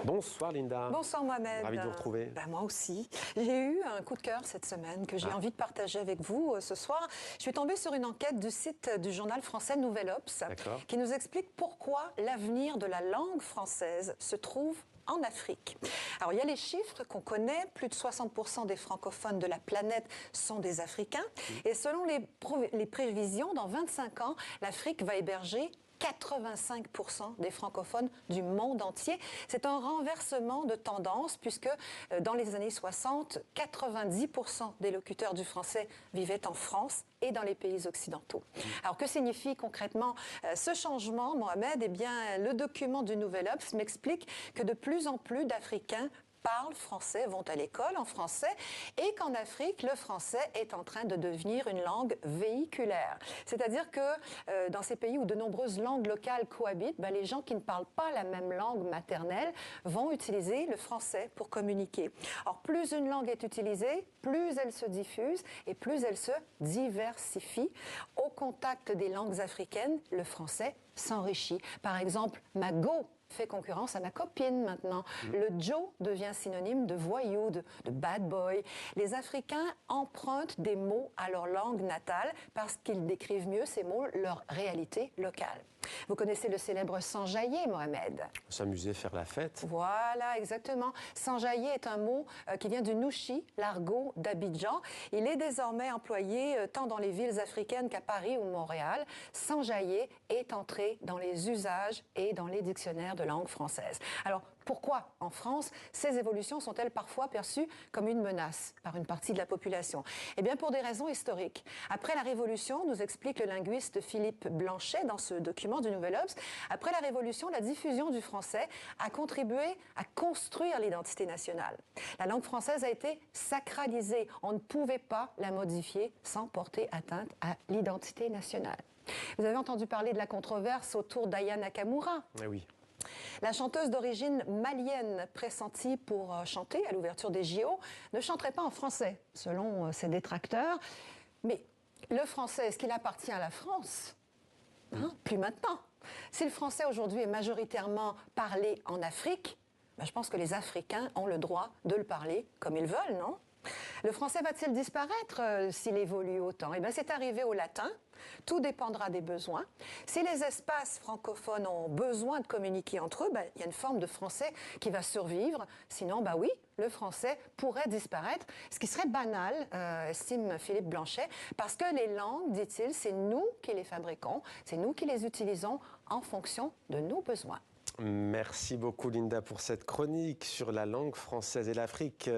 Bonsoir Linda. Bonsoir Mohamed. Ravi de vous retrouver. Moi aussi. J'ai eu un coup de cœur cette semaine que j'ai envie de partager avec vous ce soir. Je suis tombée sur une enquête du site du journal français Nouvel Obs qui nous explique pourquoi l'avenir de la langue française se trouve en Afrique. Alors, il y a les chiffres qu'on connaît. Plus de 60% des francophones de la planète sont des Africains. Et selon les prévisions, dans 25 ans, l'Afrique va héberger 85% des francophones du monde entier. C'est un renversement de tendance puisque dans les années 60, 90% des locuteurs du français vivaient en France et dans les pays occidentaux. Alors, que signifie concrètement ce changement, Mohamed? Eh bien, le document du Nouvel Obs m'explique que de plus en plus d'Africains parlent français, vont à l'école en français, et qu'en Afrique, le français est en train de devenir une langue véhiculaire. C'est-à-dire que dans ces pays où de nombreuses langues locales cohabitent, les gens qui ne parlent pas la même langue maternelle vont utiliser le français pour communiquer. Or, plus une langue est utilisée, plus elle se diffuse et plus elle se diversifie. Au contact des langues africaines, le français s'enrichit. Par exemple, ma go fait concurrence à ma copine maintenant. Le Joe devient synonyme de voyou, de bad boy. Les Africains empruntent des mots à leur langue natale parce qu'ils décrivent mieux ces mots, leur réalité locale. Vous connaissez le célèbre s'enjailler, Mohamed? S'amuser, faire la fête. Voilà, exactement. S'enjailler est un mot qui vient du Nouchi, l'argot d'Abidjan. Il est désormais employé tant dans les villes africaines qu'à Paris ou Montréal. S'enjailler est entré dans les usages et dans les dictionnaires de langue française. Alors, pourquoi, en France, ces évolutions sont-elles parfois perçues comme une menace par une partie de la population? Eh bien, pour des raisons historiques. Après la Révolution, nous explique le linguiste Philippe Blanchet dans ce document du Nouvel Obs, après la Révolution, la diffusion du français a contribué à construire l'identité nationale. La langue française a été sacralisée. On ne pouvait pas la modifier sans porter atteinte à l'identité nationale. Vous avez entendu parler de la controverse autour d'Aya Nakamura? Eh oui. La chanteuse d'origine malienne pressentie pour chanter à l'ouverture des JO ne chanterait pas en français, selon ses détracteurs. Mais le français, est-ce qu'il appartient à la France? Plus maintenant. Si le français aujourd'hui est majoritairement parlé en Afrique, je pense que les Africains ont le droit de le parler comme ils veulent, non? Le français va-t-il disparaître s'il évolue autant? Eh bien, c'est arrivé au latin. Tout dépendra des besoins. Si les espaces francophones ont besoin de communiquer entre eux, il y a une forme de français qui va survivre. Sinon, oui, le français pourrait disparaître, ce qui serait banal, estime Philippe Blanchet, parce que les langues, dit-il, c'est nous qui les fabriquons, c'est nous qui les utilisons en fonction de nos besoins. Merci beaucoup Linda pour cette chronique sur la langue française et l'Afrique.